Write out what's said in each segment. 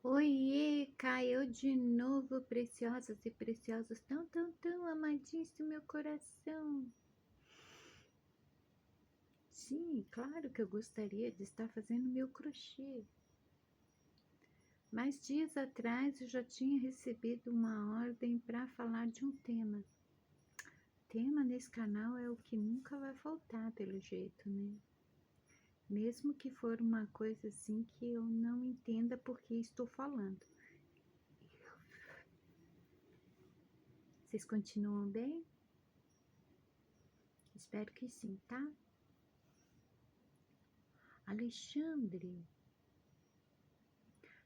Oiê, caiu de novo, preciosas e preciosos, tão amadíssimo meu coração. Sim, claro que eu gostaria de estar fazendo meu crochê. Mas dias atrás eu já tinha recebido uma ordem para falar de um tema. Tema nesse canal é o que nunca vai faltar, pelo jeito, né? Mesmo que for uma coisa assim que eu não entenda por que estou falando. Vocês continuam bem? Espero que sim, tá? Alexandre,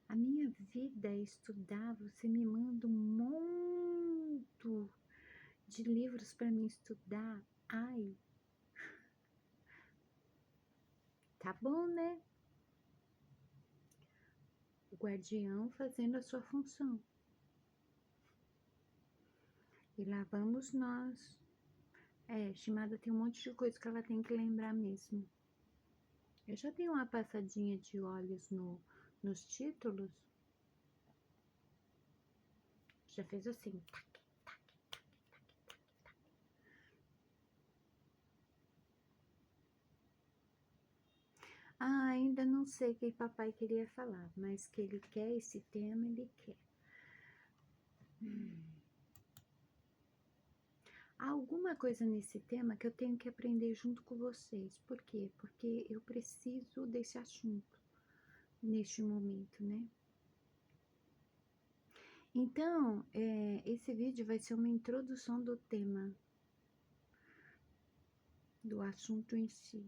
a minha vida é estudar, você me manda um monte de livros para mim estudar. Ai, tá bom, né? O guardião fazendo a sua função. E lá vamos nós. Estimada tem um monte de coisa que ela tem que lembrar mesmo. Eu já dei uma passadinha de olhos nos títulos. Já fez assim, tac, tac, tac, tac, tac, tac. Ainda não sei o que papai queria falar, mas que ele quer esse tema, ele quer. Há alguma coisa nesse tema que eu tenho que aprender junto com vocês. Por quê? Porque eu preciso desse assunto neste momento, né? Então, esse vídeo vai ser uma introdução do tema, do assunto em si.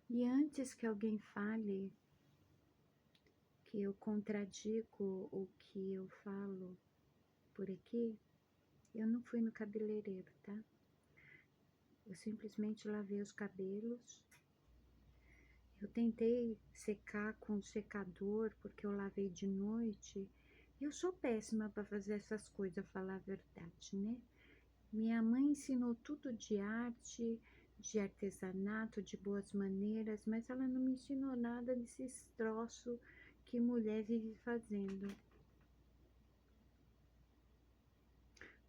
E antes que alguém fale que eu contradigo o que eu falo por aqui, eu não fui no cabeleireiro, tá? Eu simplesmente lavei os cabelos. Eu tentei secar com secador, porque eu lavei de noite. Eu sou péssima para fazer essas coisas, falar a verdade, né? Minha mãe ensinou tudo de arte, de artesanato, de boas maneiras, mas ela não me ensinou nada desses troços que mulher vive fazendo.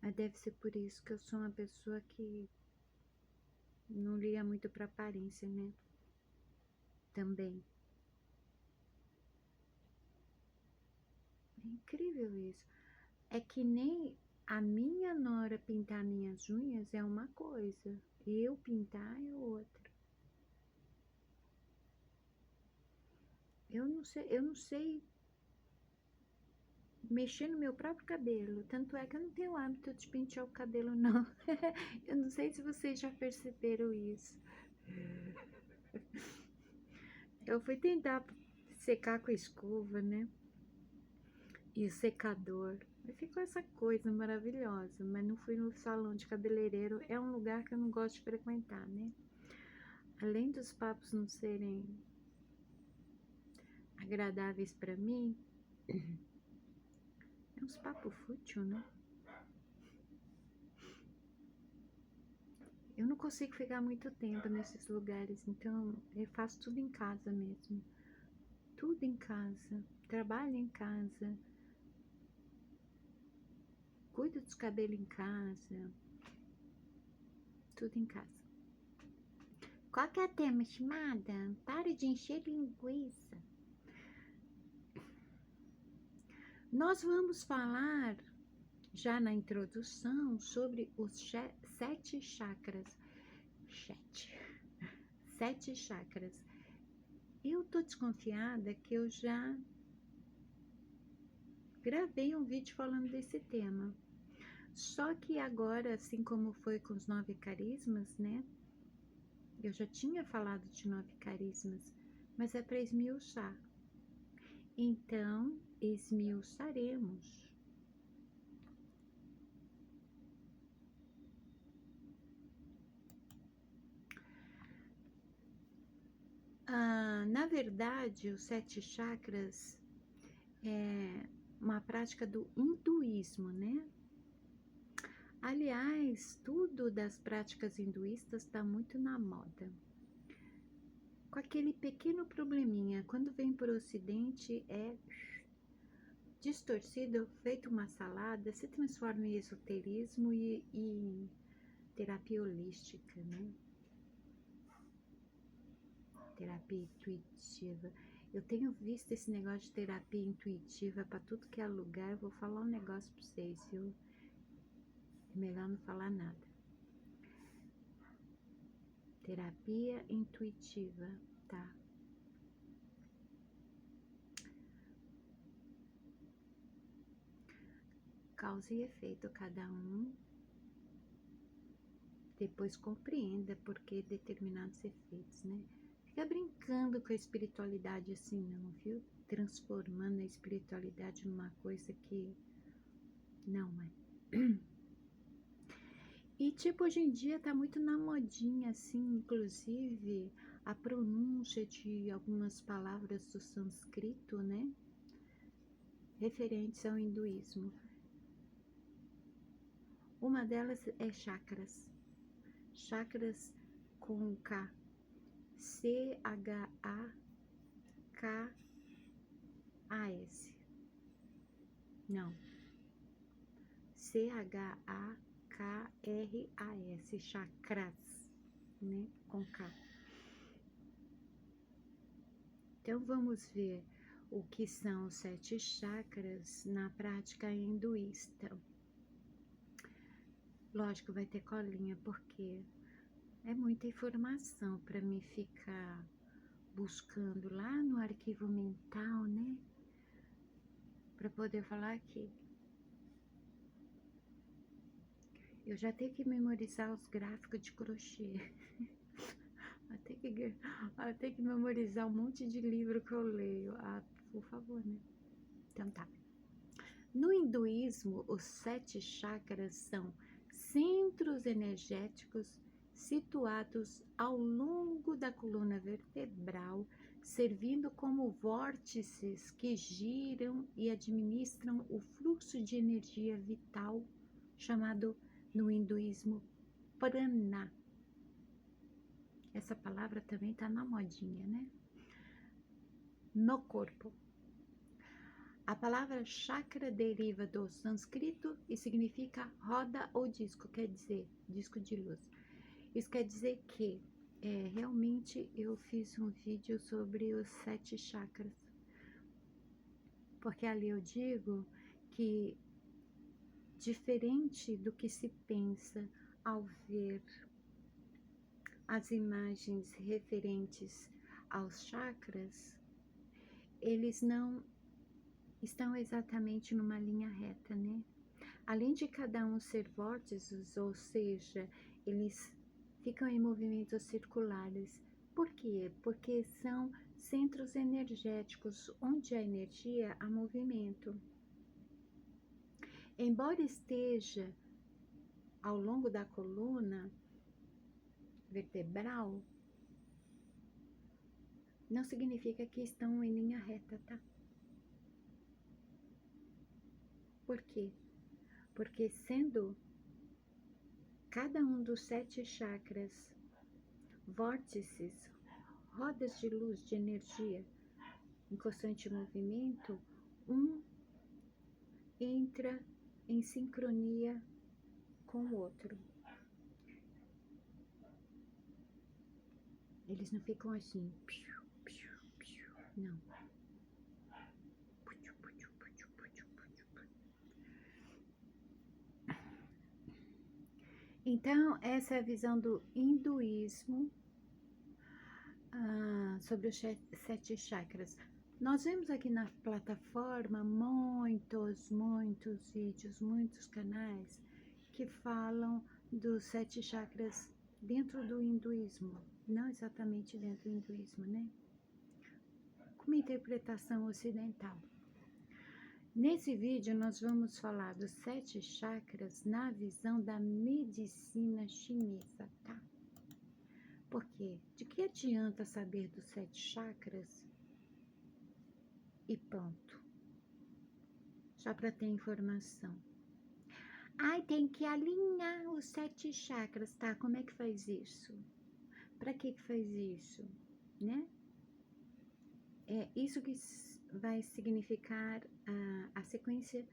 Mas deve ser por isso que eu sou uma pessoa que não liga muito para aparência, né? Também. É incrível isso. É que nem a minha nora pintar minhas unhas é uma coisa, eu pintar é outra. Eu não sei mexer no meu próprio cabelo, tanto é que eu não tenho hábito de pentear o cabelo, não. Eu não sei se vocês já perceberam isso. Eu fui tentar secar com a escova, né? E o secador. E ficou essa coisa maravilhosa, mas não fui no salão de cabeleireiro, é um lugar que eu não gosto de frequentar, né? Além dos papos não serem agradáveis para mim, é uns papos fútil, né? Eu não consigo ficar muito tempo nesses lugares, então eu faço tudo em casa mesmo. Tudo em casa, trabalho em casa, cuido dos cabelos em casa, tudo em casa. Qual que é o tema, estimada? Pare de encher linguiça. Nós vamos falar, já na introdução, sobre os 7 chakras. Sete chakras. Eu tô desconfiada que eu já gravei um vídeo falando desse tema. Só que agora, assim como foi com os 9 carismas, né? Eu já tinha falado de 9 carismas, mas é para esmiuçar. Então, esmiuçaremos. Na verdade, os 7 chakras é uma prática do hinduísmo, né? Aliás, tudo das práticas hinduístas está muito na moda. com aquele pequeno probleminha. Quando vem para o ocidente, é distorcido, feito uma salada, se transforma em esoterismo e terapia holística, né? Terapia intuitiva. Eu tenho visto esse negócio de terapia intuitiva para tudo que é lugar. Eu vou falar um negócio para vocês, viu? É melhor não falar nada. Terapia intuitiva, tá? Causa e efeito, cada um depois compreenda por que determinados efeitos, né? Fica brincando com a espiritualidade assim não, viu? Transformando a espiritualidade numa coisa que não é. E tipo, hoje em dia tá muito na modinha, assim, inclusive a pronúncia de algumas palavras do sânscrito, né? Referentes ao hinduísmo. Uma delas é chakras. Chakras com K. C-H-A-K-A-S. Não. C-H-A-K-R-A-S. Chakras, né? Com K. Então, vamos ver o que são os 7 chakras na prática hinduísta. Lógico, vai ter colinha, porque é muita informação para mim ficar buscando lá no arquivo mental, né? Para poder falar aqui. Eu já tenho que memorizar os gráficos de crochê. Até que memorizar um monte de livro que eu leio. Ah, por favor, né? Então tá. No hinduísmo, os 7 chakras são centros energéticos situados ao longo da coluna vertebral, servindo como vórtices que giram e administram o fluxo de energia vital, chamado no hinduísmo prana. Essa palavra também está na modinha, né? No corpo. A palavra chakra deriva do sânscrito e significa roda ou disco, quer dizer, disco de luz. Isso quer dizer que realmente eu fiz um vídeo sobre os 7 chakras, porque ali eu digo que, diferente do que se pensa ao ver as imagens referentes aos chakras, eles não estão exatamente numa linha reta, né? Além de cada um ser vórtices, ou seja, eles ficam em movimentos circulares. Por quê? Porque são centros energéticos, onde a energia há movimento. Embora esteja ao longo da coluna vertebral, não significa que estão em linha reta, tá? Por quê? Porque sendo cada um dos 7 chakras vórtices, rodas de luz, de energia em constante movimento, um entra em sincronia com o outro. Eles não ficam assim, não. Então, essa é a visão do hinduísmo sobre os 7 chakras. Nós vemos aqui na plataforma muitos vídeos, muitos canais que falam dos 7 chakras dentro do hinduísmo, não exatamente dentro do hinduísmo, né? Com uma interpretação ocidental. Nesse vídeo nós vamos falar dos 7 chakras na visão da medicina chinesa, tá? Por quê? De que adianta saber dos 7 chakras e ponto? Só para ter informação. Ai, tem que alinhar os 7 chakras, tá? Como é que faz isso? Para que faz isso? né? É isso que vai significar a sequência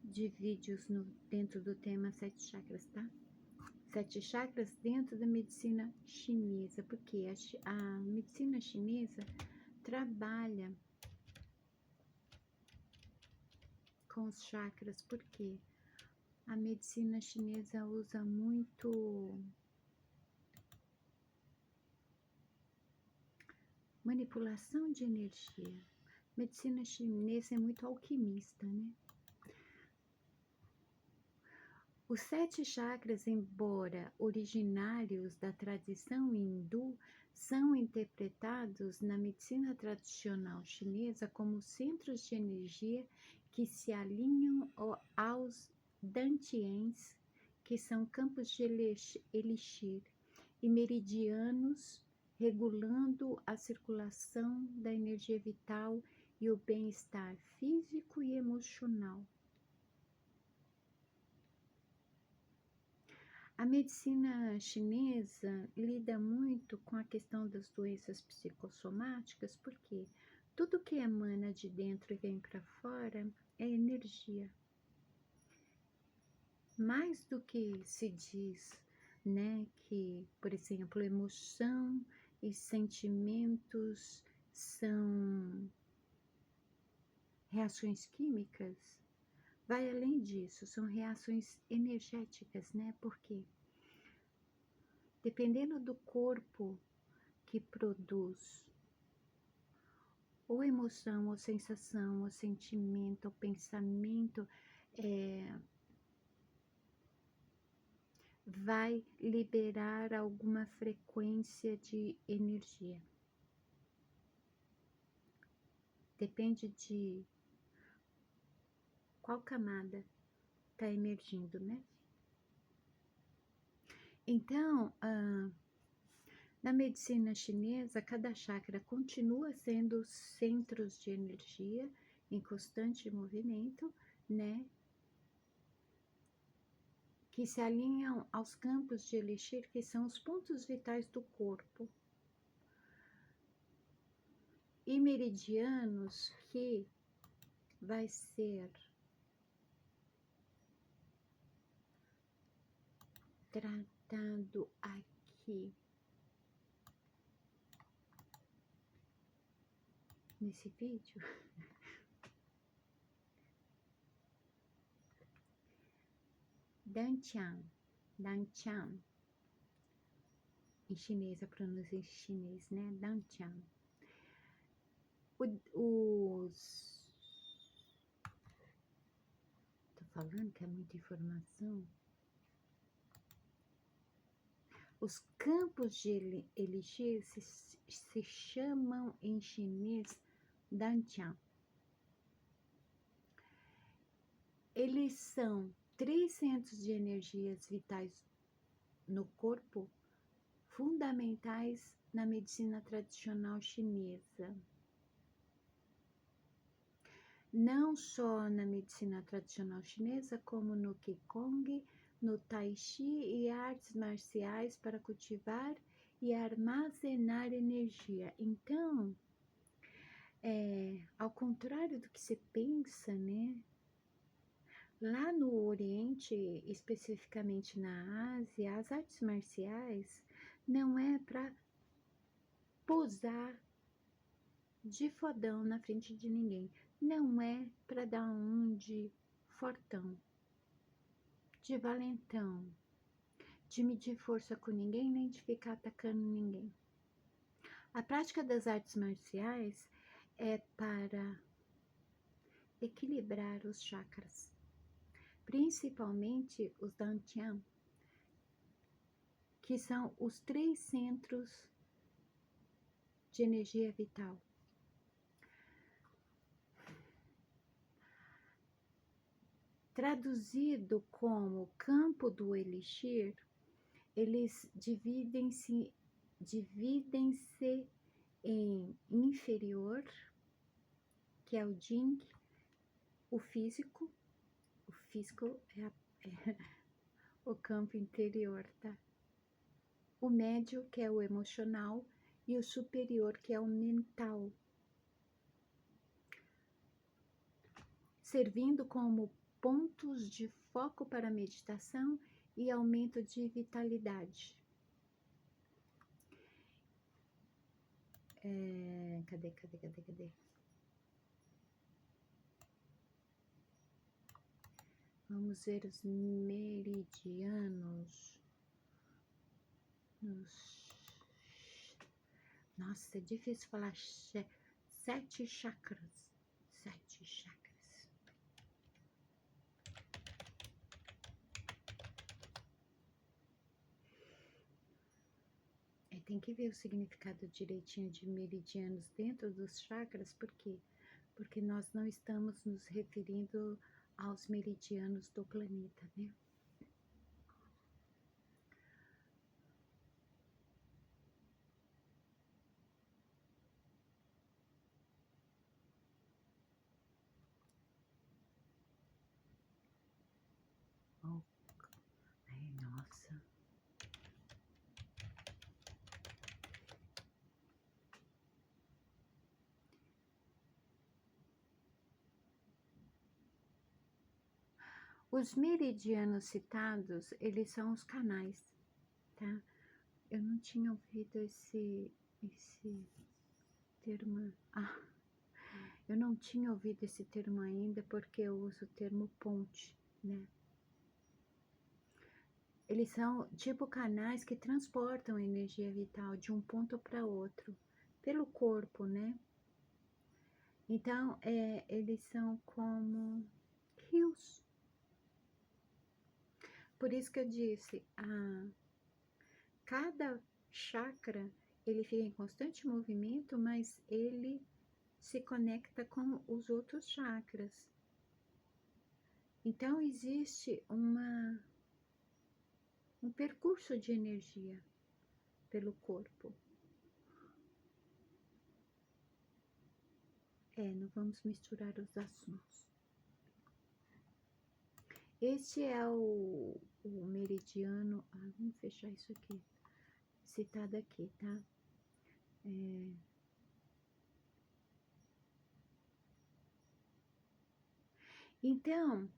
de vídeos dentro do tema 7 chakras, tá? 7 chakras dentro da medicina chinesa, porque a medicina chinesa trabalha com os chakras, porque a medicina chinesa usa muito manipulação de energia. A medicina chinesa é muito alquimista, né? Os 7 chakras, embora originários da tradição hindu, são interpretados na medicina tradicional chinesa como centros de energia que se alinham aos dantians, que são campos de elixir, e meridianos, regulando a circulação da energia vital e o bem-estar físico e emocional. A medicina chinesa lida muito com a questão das doenças psicossomáticas, porque tudo que emana de dentro e vem para fora é energia. Mais do que se diz, né, que, por exemplo, emoção e sentimentos são reações químicas, vai além disso, são reações energéticas, né? Porque dependendo do corpo que produz ou emoção, ou sensação, ou sentimento, ou pensamento, vai liberar alguma frequência de energia. Depende de qual camada está emergindo, né? Então, na medicina chinesa, cada chakra continua sendo centros de energia em constante movimento, né? Que se alinham aos campos de elixir, que são os pontos vitais do corpo. E meridianos, que vai ser tratado aqui nesse vídeo. Dantian, Dantian, em chinês, a pronúncia em chinês, né? Dantian. Tô falando que é muita informação. Os campos de elixir se chamam em chinês Dantian. Eles são 3 centros de energias vitais no corpo, fundamentais na medicina tradicional chinesa. Não só na medicina tradicional chinesa, como no Qigong, no Tai Chi e artes marciais para cultivar e armazenar energia. Então, ao contrário do que se pensa, né? Lá no Oriente, especificamente na Ásia, as artes marciais não é para posar de fodão na frente de ninguém. Não é para dar um de fortão, de valentão, de medir força com ninguém, nem de ficar atacando ninguém. A prática das artes marciais é para equilibrar os chakras, principalmente os dantian, que são os 3 centros de energia vital. Traduzido como campo do elixir, eles dividem-se em inferior, que é o Jing, o físico é o campo interior, tá? O médio, que é o emocional, e o superior, que é o mental, servindo como pontos de foco para meditação e aumento de vitalidade. Cadê? Vamos ver os meridianos. Nossa, é difícil falar 7 chakras. 7 chakras. Tem que ver o significado direitinho de meridianos dentro dos chakras, por quê? Porque nós não estamos nos referindo aos meridianos do planeta, né? Oh, ai, nossa. Os meridianos citados, eles são os canais, tá? Eu não tinha ouvido esse termo. Eu não tinha ouvido esse termo ainda, porque eu uso o termo ponte, né? Eles são tipo canais que transportam energia vital de um ponto para outro, pelo corpo, né? Então, eles são como rios. Por isso que eu disse, cada chakra, ele fica em constante movimento, mas ele se conecta com os outros chakras. Então, existe um percurso de energia pelo corpo. Não vamos misturar os assuntos. Este é o meridiano. Vamos fechar isso aqui. Citado aqui, tá? Então,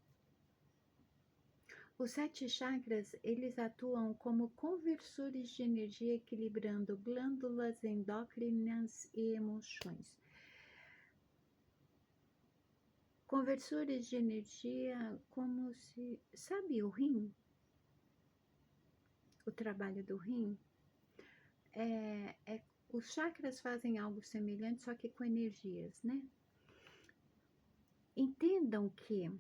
os 7 chakras, eles atuam como conversores de energia, equilibrando glândulas endócrinas e emoções. Conversores de energia, como se... Sabe o rim? O trabalho do rim? Os chakras fazem algo semelhante, só que com energias, né? Entendam que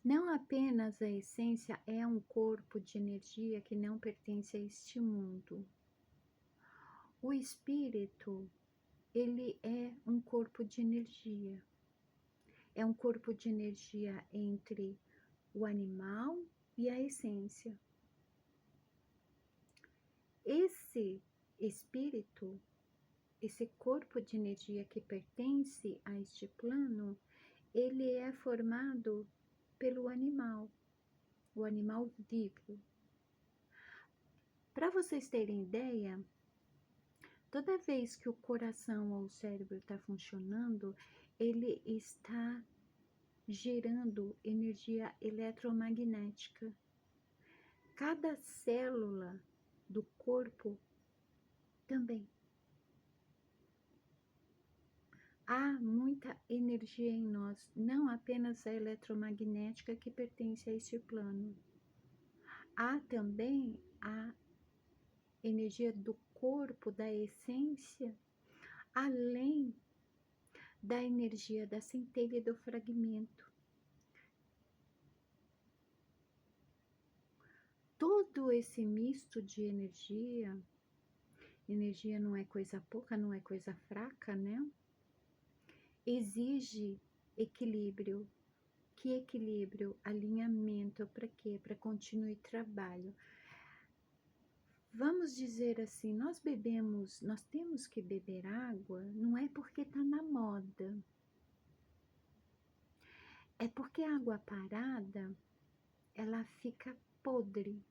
não apenas a essência é um corpo de energia que não pertence a este mundo. O espírito, ele é um corpo de energia. É um corpo de energia entre o animal e a essência. Esse espírito, esse corpo de energia que pertence a este plano, ele é formado pelo animal, o animal vivo. Para vocês terem ideia, toda vez que o coração ou o cérebro está funcionando, ele está gerando energia eletromagnética. Cada célula do corpo também. Há muita energia em nós, não apenas a eletromagnética que pertence a este plano. Há também a energia do corpo, da essência, além da energia da centelha e do fragmento. Todo esse misto de energia não é coisa pouca, não é coisa fraca, né? Exige equilíbrio. Que equilíbrio? Alinhamento, para quê? Para continuar o trabalho. Vamos dizer assim, nós temos que beber água, não é porque está na moda. É porque a água parada, ela fica podre.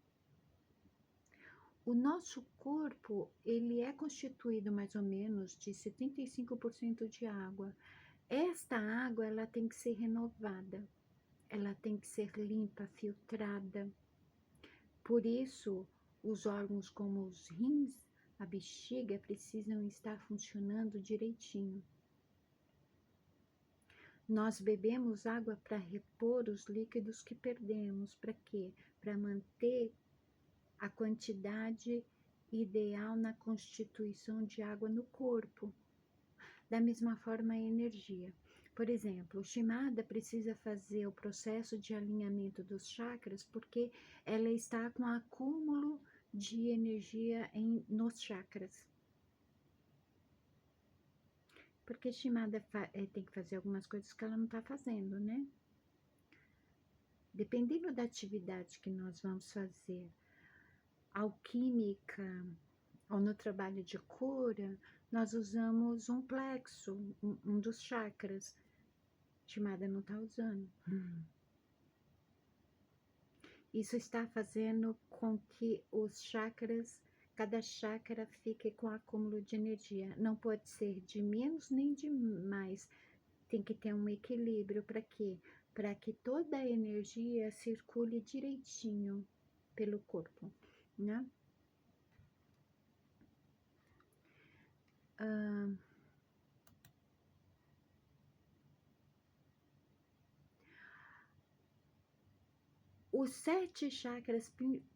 O nosso corpo, ele é constituído mais ou menos de 75% de água. Esta água, ela tem que ser renovada, ela tem que ser limpa, filtrada. Por isso, os órgãos como os rins, a bexiga, precisam estar funcionando direitinho. Nós bebemos água para repor os líquidos que perdemos. Para quê? Para manter a quantidade ideal na constituição de água no corpo. Da mesma forma, a energia. Por exemplo, o Shimada precisa fazer o processo de alinhamento dos chakras porque ela está com acúmulo de energia nos chakras. Porque Shimada tem que fazer algumas coisas que ela não está fazendo, né? Dependendo da atividade que nós vamos fazer, alquímica ou no trabalho de cura, nós usamos um plexo, um dos chakras. Shimada não está usando. Isso está fazendo com que os chakras, cada chakra fique com acúmulo de energia. Não pode ser de menos nem de mais. Tem que ter um equilíbrio. Para quê? Para que toda a energia circule direitinho pelo corpo, né? Os 7 chakras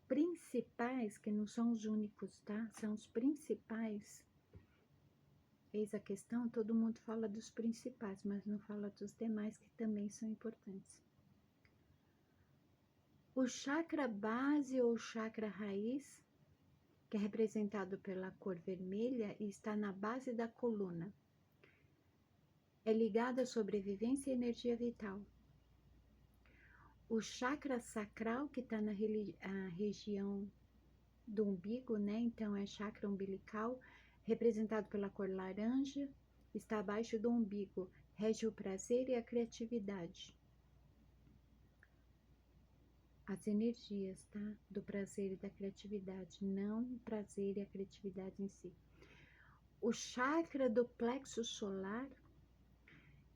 principais, que não são os únicos, tá? São os principais. Eis a questão, todo mundo fala dos principais, mas não fala dos demais que também são importantes. O chakra base ou chakra raiz, que é representado pela cor vermelha e está na base da coluna, é ligado à sobrevivência e energia vital. O chakra sacral, que está na região do umbigo, né? Então é chakra umbilical, representado pela cor laranja, está abaixo do umbigo, rege o prazer e a criatividade. As energias, tá? Do prazer e da criatividade, não o prazer e a criatividade em si. O chakra do plexo solar,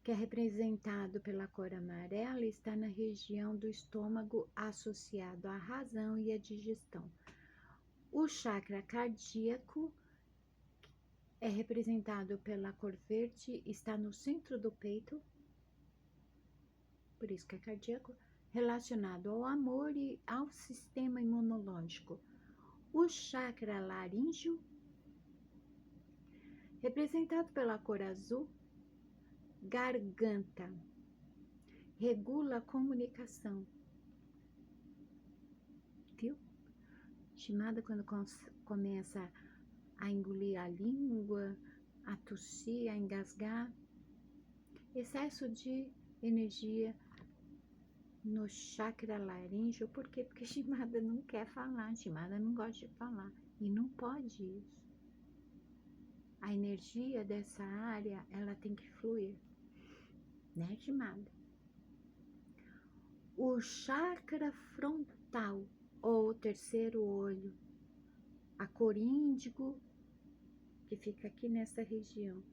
que é representado pela cor amarela, está na região do estômago, associado à razão e à digestão. O chakra cardíaco é representado pela cor verde, está no centro do peito, por isso que é cardíaco, relacionado ao amor e ao sistema imunológico. O chakra laríngeo, representado pela cor azul, garganta, regula a comunicação. Viu? Shimada, quando começa a engolir a língua, a tossir, a engasgar, excesso de energia no chakra laríngeo. Por quê? Porque Shimada não quer falar, Shimada não gosta de falar, e não pode isso. A energia dessa área, ela tem que fluir, né, Shimada? O chakra frontal, ou o terceiro olho, a cor índigo, que fica aqui nessa região,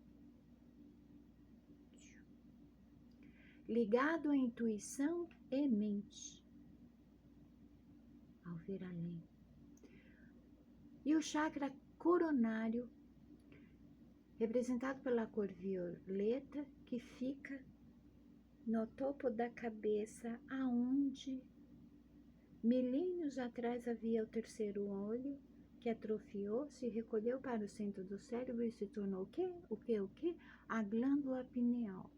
ligado à intuição e mente, ao ver além. E o chakra coronário, representado pela cor violeta, que fica no topo da cabeça, aonde milênios atrás havia o terceiro olho, que atrofiou, se recolheu para o centro do cérebro e se tornou o quê? O quê? O quê? A glândula pineal.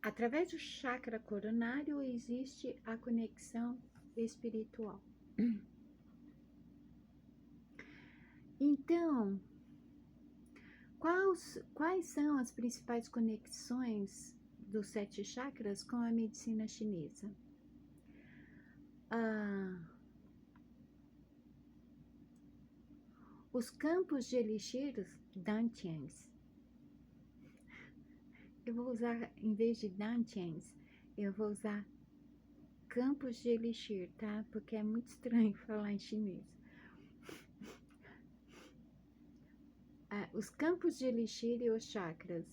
Através do chakra coronário existe a conexão espiritual. Então, quais são as principais conexões dos 7 chakras com a medicina chinesa? Os campos de elixirs dantians. Eu vou usar, em vez de dantians, eu vou usar campos de elixir, tá? Porque é muito estranho falar em chinês. Os campos de elixir e os chakras.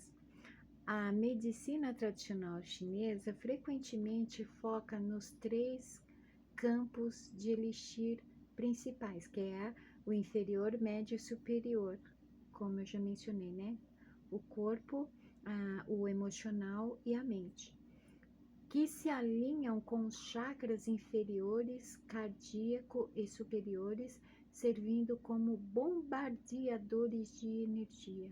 A medicina tradicional chinesa frequentemente foca nos 3 campos de elixir principais, que é o inferior, médio e superior, como eu já mencionei, né? O corpo, o emocional e a mente, que se alinham com os chakras inferiores, cardíaco e superiores, servindo como bombardeadores de energia.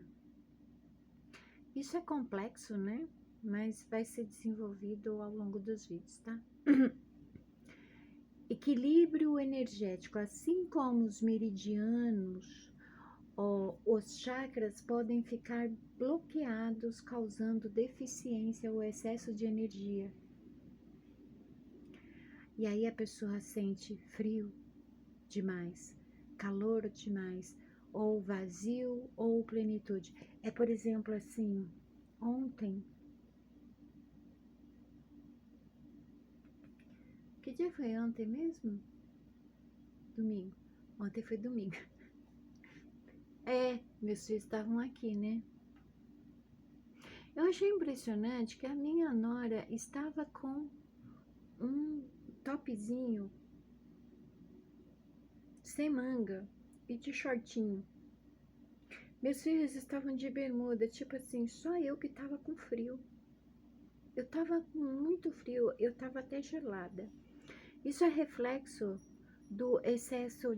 Isso é complexo, né? Mas vai ser desenvolvido ao longo dos vídeos, tá? Equilíbrio energético, assim como os meridianos, os chakras podem ficar bloqueados, causando deficiência ou excesso de energia. E aí a pessoa sente frio demais, calor demais, ou vazio ou plenitude. É, por exemplo, assim, ontem, que dia foi ontem mesmo? Domingo. Ontem foi domingo. Meus filhos estavam aqui, né? Eu achei impressionante que a minha nora estava com um topzinho sem manga e de shortinho. Meus filhos estavam de bermuda, tipo assim, só eu que tava com frio. Eu tava com muito frio, eu tava até gelada. Isso é reflexo do excesso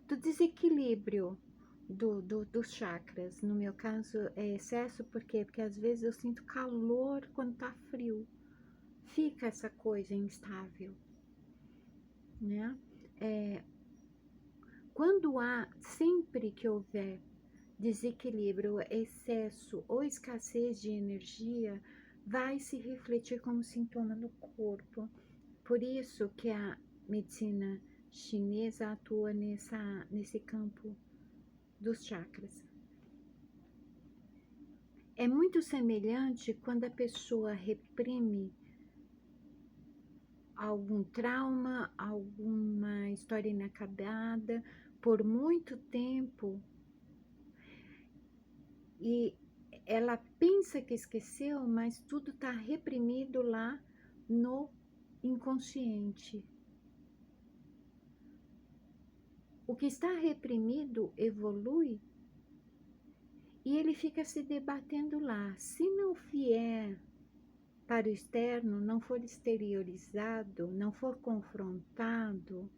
do desequilíbrio dos chakras. No meu caso é excesso, por quê? Porque às vezes eu sinto calor quando tá frio. Fica essa coisa instável, né? Quando sempre que houver desequilíbrio, excesso ou escassez de energia, vai se refletir como sintoma no corpo. Por isso que a medicina chinesa atua nesse campo dos chakras. É muito semelhante quando a pessoa reprime algum trauma, alguma história inacabada por muito tempo e ela pensa que esqueceu, mas tudo está reprimido lá no inconsciente. O que está reprimido evolui e ele fica se debatendo lá. Se não vier para o externo, não for exteriorizado, não for confrontado,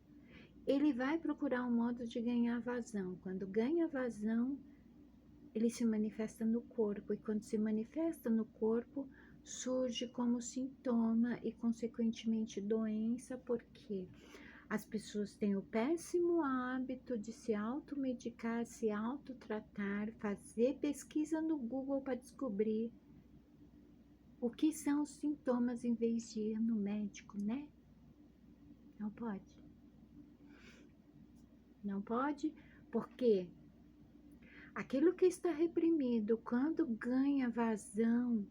ele vai procurar um modo de ganhar vazão. Quando ganha vazão, ele se manifesta no corpo, e quando se manifesta no corpo, surge como sintoma e, consequentemente, doença, porque as pessoas têm o péssimo hábito de se automedicar, se autotratar, fazer pesquisa no Google para descobrir o que são os sintomas em vez de ir no médico, né? Não pode. Não pode, porque aquilo que está reprimido, quando ganha vazão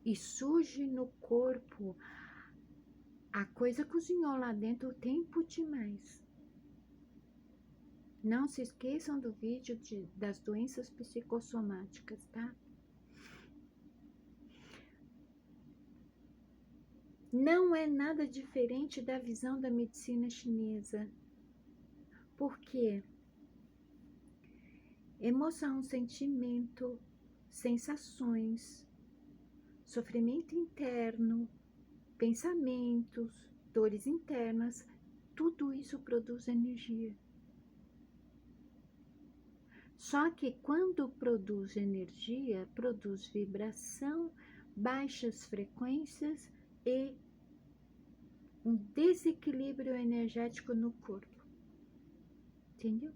e surge no corpo, a coisa cozinhou lá dentro tempo demais. Não se esqueçam do vídeo das doenças psicossomáticas, tá? Não é nada diferente da visão da medicina chinesa. Por quê? Emoção, sentimento, sensações, sofrimento interno, pensamentos, dores internas, tudo isso produz energia. Só que quando produz energia, produz vibração, baixas frequências e um desequilíbrio energético no corpo. Entendeu?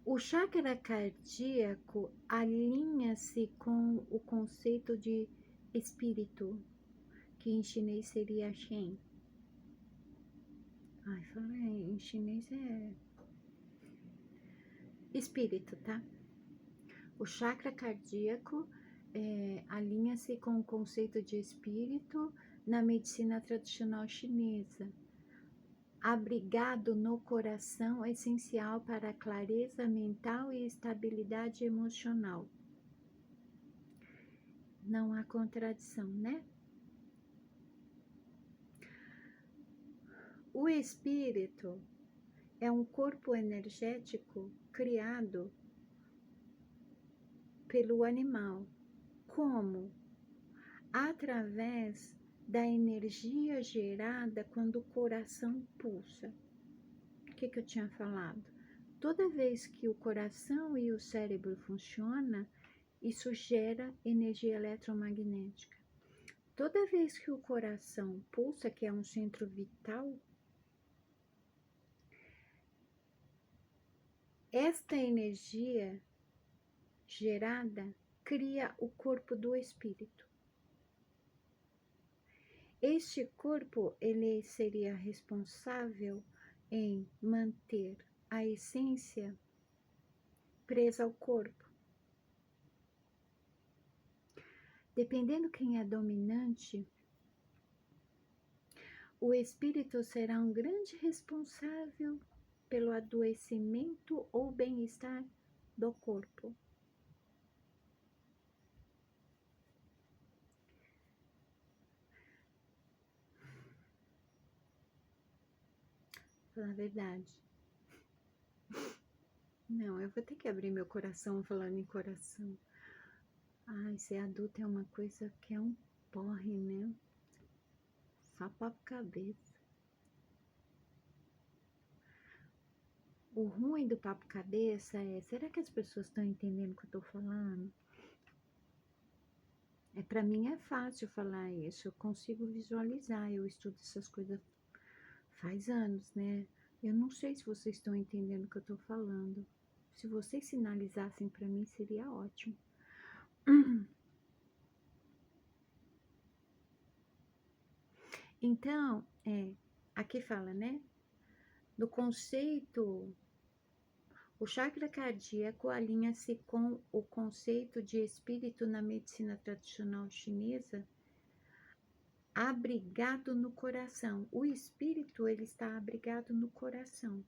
O chakra cardíaco alinha-se com o conceito de espírito, que em chinês seria Shen. Ai, falei, em chinês espírito, tá? O chakra cardíaco alinha-se com o conceito de espírito na medicina tradicional chinesa. Abrigado no coração, essencial para a clareza mental e estabilidade emocional. Não há contradição, né? O espírito é um corpo energético criado pelo animal. Como? Através da energia gerada quando o coração pulsa. O que eu tinha falado? Toda vez que o coração e o cérebro funcionam, isso gera energia eletromagnética. Toda vez que o coração pulsa, que é um centro vital, esta energia gerada cria o corpo do espírito. Este corpo, ele seria responsável em manter a essência presa ao corpo. Dependendo quem é dominante, o espírito será um grande responsável pelo adoecimento ou bem-estar do corpo. Na verdade, não, eu vou ter que abrir meu coração falando em coração. Ai, ser adulto é uma coisa que é um porre, né? Só papo cabeça. O ruim do papo cabeça é, será que as pessoas estão entendendo o que eu tô falando? Para mim é fácil falar isso, eu consigo visualizar, eu estudo essas coisas faz anos, né? Eu não sei se vocês estão entendendo o que eu tô falando. Se vocês sinalizassem para mim, seria ótimo. Então, aqui fala, né? Do conceito, o chakra cardíaco alinha-se com o conceito de espírito na medicina tradicional chinesa, abrigado no coração. O espírito, ele está abrigado no coração.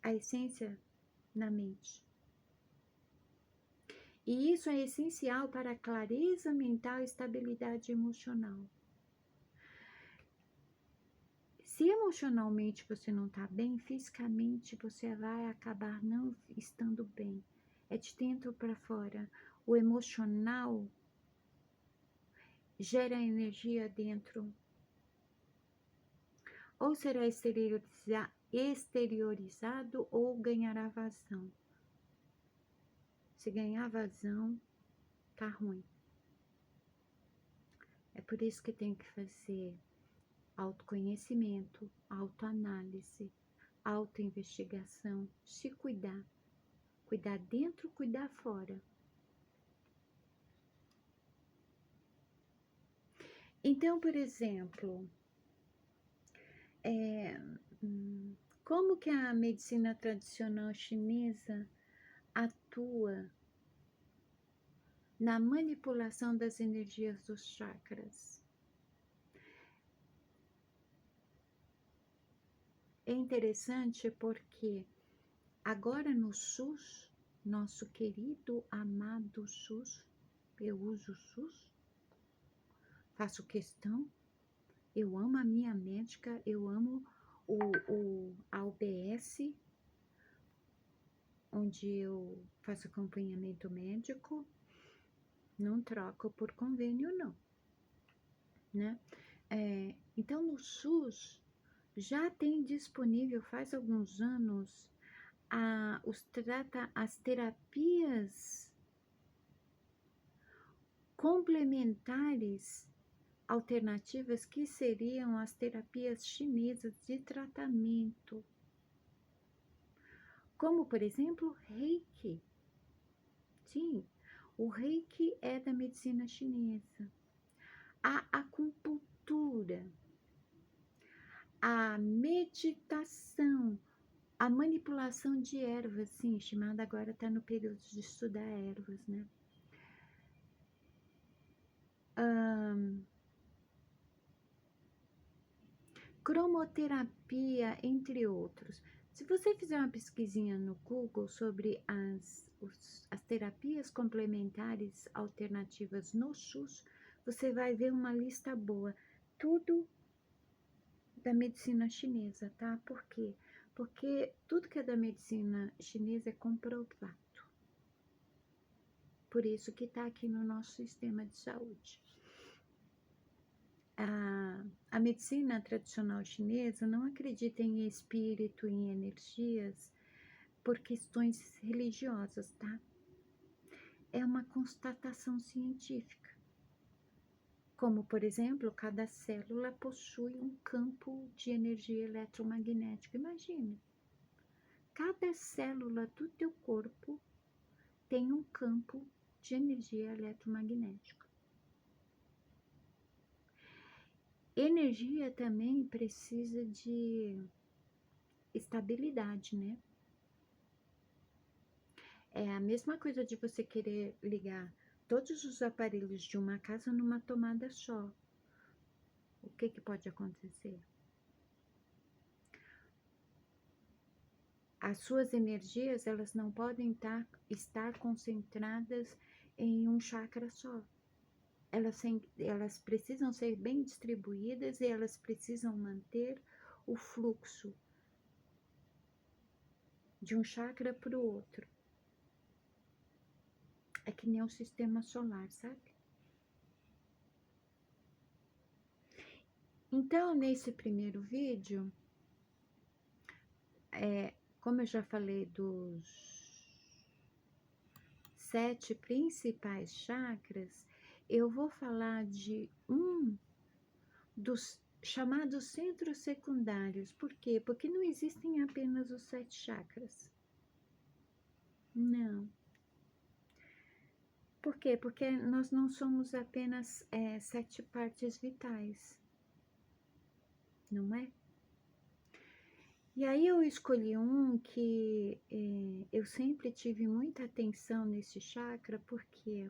A essência na mente. E isso é essencial para a clareza mental e estabilidade emocional. Se emocionalmente você não está bem, fisicamente você vai acabar não estando bem. É de dentro para fora. O emocional gera energia dentro. Ou será exteriorizado ou ganhará vazão. Se ganhar vazão, tá ruim. É por isso que tem que fazer autoconhecimento, autoanálise, autoinvestigação, se cuidar. Cuidar dentro, cuidar fora. Então, por exemplo, como que a medicina tradicional chinesa atua na manipulação das energias dos chakras? É interessante porque agora no SUS, nosso querido, amado SUS, eu uso o SUS, faço questão, eu amo a minha médica, eu amo a UBS, onde eu faço acompanhamento médico, não troco por convênio não, né? Então no SUS já tem disponível faz alguns anos as terapias complementares alternativas que seriam as terapias chinesas de tratamento, como por exemplo Reiki. Sim, o Reiki é da medicina chinesa. A acupuntura, a meditação A manipulação de ervas, sim, Shimada agora está no período de estudar ervas, né? Cromoterapia, entre outros. Se você fizer uma pesquisinha no Google sobre as terapias complementares alternativas no SUS, você vai ver uma lista boa. Tudo da medicina chinesa, tá? Por quê? Porque tudo que é da medicina chinesa é comprovado. Por isso que está aqui no nosso sistema de saúde. A medicina tradicional chinesa não acredita em espírito, em energias, por questões religiosas, tá? É uma constatação científica. Como, por exemplo, cada célula possui um campo de energia eletromagnética. Imagine, cada célula do teu corpo tem um campo de energia eletromagnética. Energia também precisa de estabilidade, né? É a mesma coisa de você querer ligar todos os aparelhos de uma casa numa tomada só. O que pode acontecer? As suas energias, elas não podem estar concentradas em um chakra só. Elas precisam ser bem distribuídas e elas precisam manter o fluxo de um chakra para o outro. É que nem o sistema solar, sabe? Então, nesse primeiro vídeo, como eu já falei dos 7 principais chakras, eu vou falar de um dos chamados centros secundários. Por quê? Porque não existem apenas os 7 chakras. Não. Por quê? Porque nós não somos apenas 7 partes vitais. Não é? E aí eu escolhi um que eu sempre tive muita atenção nesse chakra, porque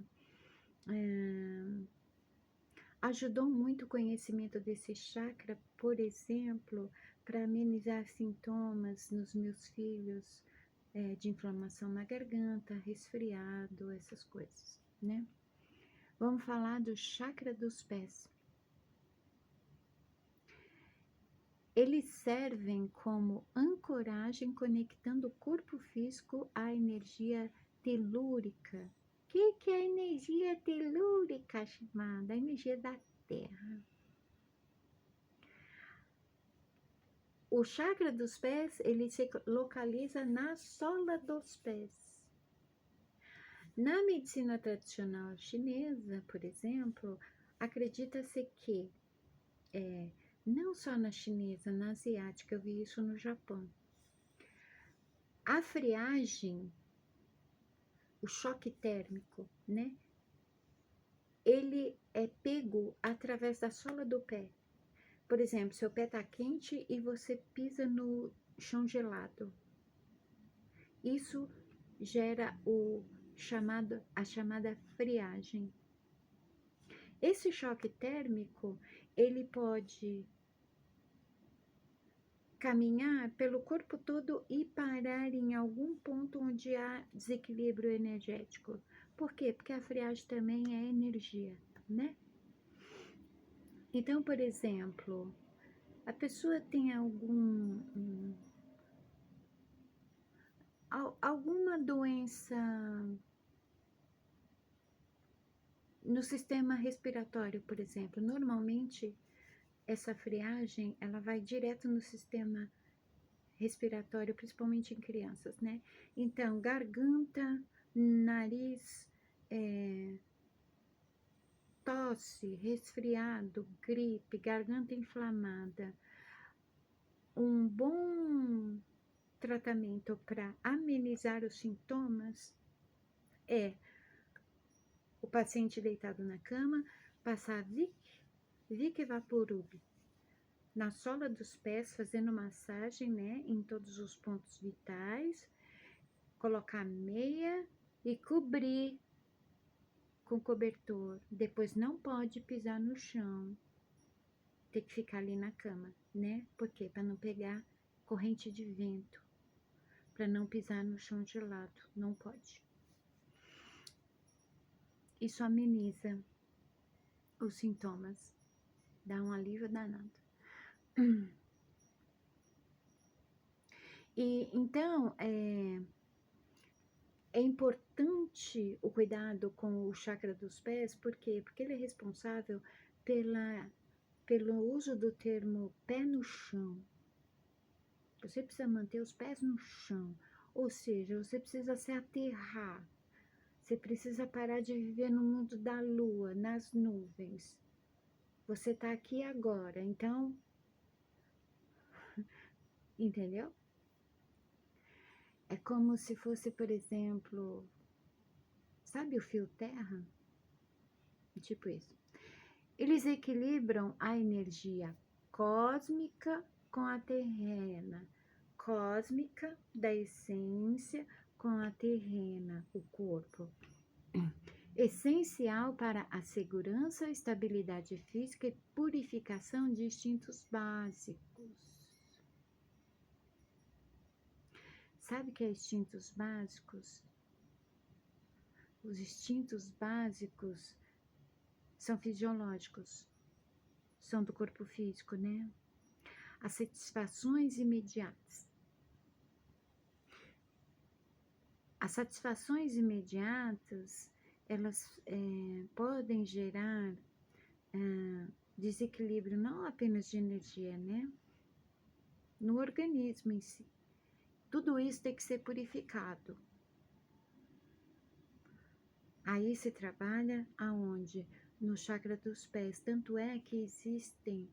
ajudou muito o conhecimento desse chakra, por exemplo, para amenizar sintomas nos meus filhos de inflamação na garganta, resfriado, essas coisas, né? Vamos falar do chakra dos pés. Eles servem como ancoragem, conectando o corpo físico à energia telúrica. O que é a energia telúrica, chamada? A energia da Terra. O chakra dos pés, ele se localiza na sola dos pés. Na medicina tradicional chinesa, por exemplo, acredita-se que não só na chinesa, na asiática, eu vi isso no Japão. A friagem, o choque térmico, né? Ele é pego através da sola do pé. Por exemplo, seu pé tá quente e você pisa no chão gelado. Isso gera a chamada friagem. Esse choque térmico, ele pode caminhar pelo corpo todo e parar em algum ponto onde há desequilíbrio energético. Por quê? Porque a friagem também é energia, né? Então, por exemplo, a pessoa tem alguma doença no sistema respiratório, por exemplo. Normalmente, essa friagem, ela vai direto no sistema respiratório, principalmente em crianças, né? Então, garganta, nariz, tosse, resfriado, gripe, garganta inflamada. Um bom tratamento para amenizar os sintomas é o paciente deitado na cama passar Vic Vaporub na sola dos pés, fazendo massagem, né, em todos os pontos vitais, colocar meia e cobrir com cobertor. Depois não pode pisar no chão, tem que ficar ali na cama, né? Por quê? Para não pegar corrente de vento, para não pisar no chão gelado, não pode. Isso ameniza os sintomas, dá um alívio danado. E então, é importante o cuidado com o chakra dos pés, por quê? Porque ele é responsável pelo uso do termo pé no chão. Você precisa manter os pés no chão, ou seja, você precisa se aterrar, você precisa parar de viver no mundo da lua, nas nuvens. Você tá aqui agora, então, entendeu? É como se fosse, por exemplo, sabe o fio terra? Tipo isso. Eles equilibram a energia cósmica com a terrena, cósmica da essência com a terrena, o corpo. Essencial para a segurança, estabilidade física e purificação de instintos básicos. Sabe o que é instintos básicos? Os instintos básicos são fisiológicos, são do corpo físico, né? As satisfações imediatas. As satisfações imediatas, elas podem gerar desequilíbrio não apenas de energia, né? No organismo em si. Tudo isso tem que ser purificado. Aí se trabalha aonde? No chakra dos pés. Tanto é que existe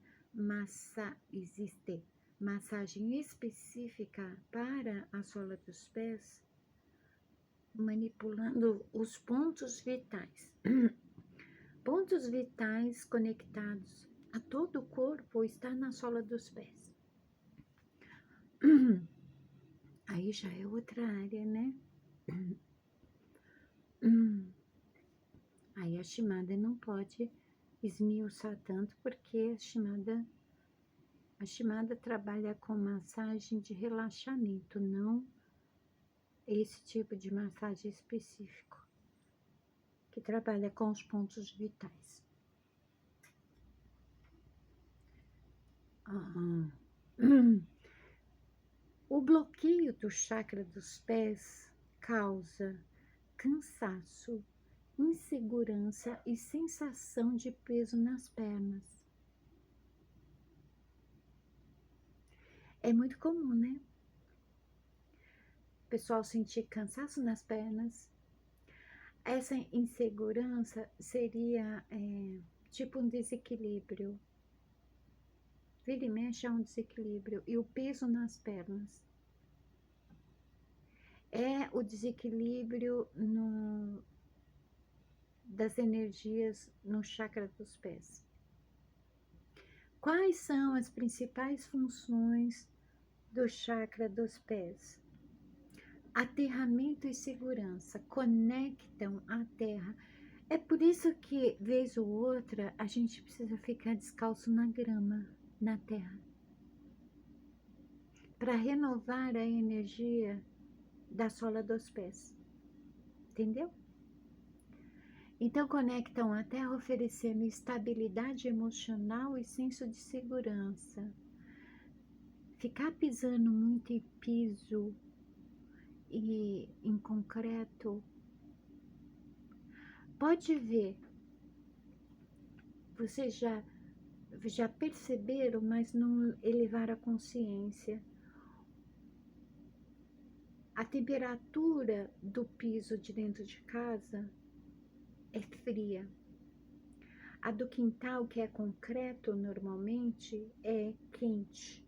massagem específica para a sola dos pés, manipulando os pontos vitais. Pontos vitais conectados a todo o corpo está na sola dos pés. Aí já é outra área, né? Aí a Shimada não pode esmiuçar tanto, porque a Shimada trabalha com massagem de relaxamento, não esse tipo de massagem específico, que trabalha com os pontos vitais. O bloqueio do chakra dos pés causa cansaço, insegurança e sensação de peso nas pernas. É muito comum, né? O pessoal sentir cansaço nas pernas. Essa insegurança seria tipo um desequilíbrio. Vira e mexe, há um desequilíbrio. E o peso nas pernas é o desequilíbrio das energias no chakra dos pés. Quais são as principais funções do chakra dos pés? Aterramento e segurança, conectam a terra. É por isso que, vez ou outra, a gente precisa ficar descalço na grama, na terra, para renovar a energia da sola dos pés. Entendeu? Então, conectam a terra oferecendo estabilidade emocional e senso de segurança. Ficar pisando muito em piso e em concreto, pode ver, vocês já perceberam, mas não elevaram a consciência. A temperatura do piso de dentro de casa é fria. A do quintal, que é concreto normalmente, é quente.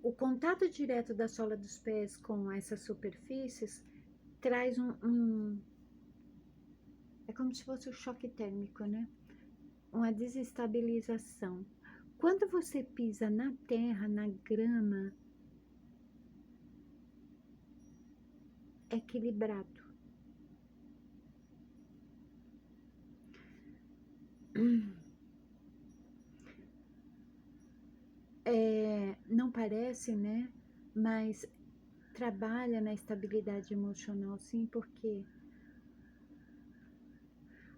O contato direto da sola dos pés com essas superfícies traz é como se fosse um choque térmico, né? uma desestabilização. Quando você pisa na terra, na grama, é equilibrado. Não parece, né? Mas trabalha na estabilidade emocional, sim, porque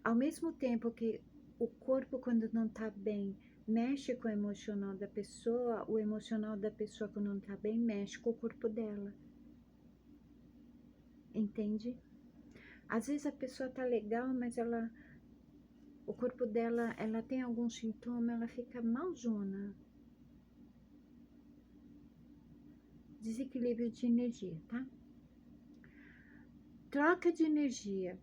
ao mesmo tempo que o corpo, quando não está bem, mexe com o emocional da pessoa, o emocional da pessoa, quando não está bem, mexe com o corpo dela. Entende? Às vezes a pessoa tá legal, mas o corpo dela, ela tem algum sintoma, ela fica malzona. Desequilíbrio de energia, tá? Troca de energia.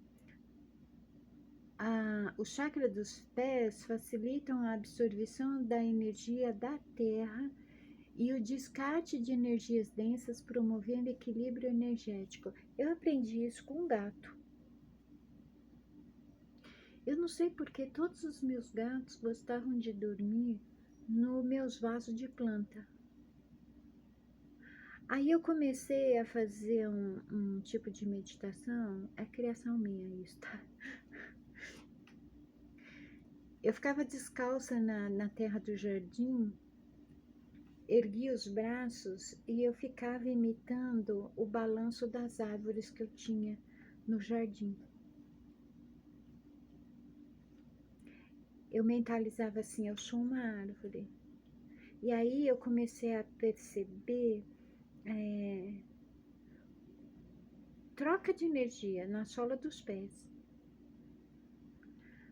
O chakra dos pés facilitam a absorção da energia da terra e o descarte de energias densas, promovendo equilíbrio energético. Eu aprendi isso com um gato. Eu não sei porque todos os meus gatos gostavam de dormir nos meus vasos de planta. Aí eu comecei a fazer um tipo de meditação, é criação minha isso, tá? Eu ficava descalça na terra do jardim, erguia os braços e eu ficava imitando o balanço das árvores que eu tinha no jardim. Eu mentalizava assim, eu sou uma árvore. E aí eu comecei a perceber troca de energia na sola dos pés.